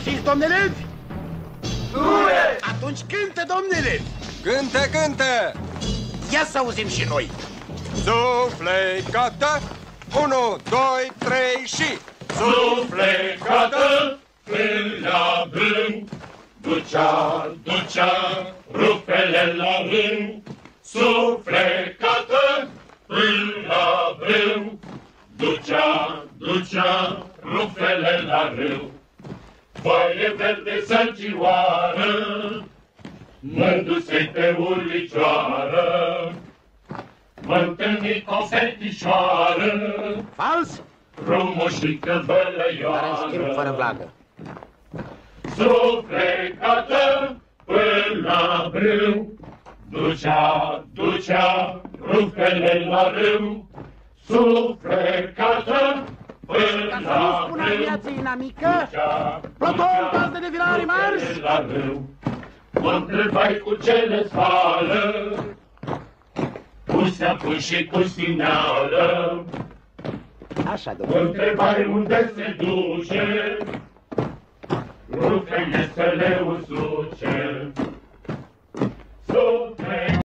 Pregătiți, domnule? Nu-i! Atunci cântă, domnule! Cântă, cântă! Ia să auzim și noi! Suflecată! 1, 2, 3 și... Suflecată la brâu, ducea rupele la râu. Suflecată la brâu, ducea rupele la râu. Foaie verde sălcioară, mându-se pe urlicioară, m-întâlnit o fetișoară. Fals? Frumușică bălăioară, Dar în schimb fără vlagă. Suflecată până la brâu, ducea rupele la râu. Suflecată până Ca să nu la spun brâu, aviație inamică, Pluton, gaz de devinare, marș! la râu. Mă întrebai cu ce spală, cu seapă și cu sineală. Așa, Mă domnule. întrebai unde se duce, rupele să le usuce.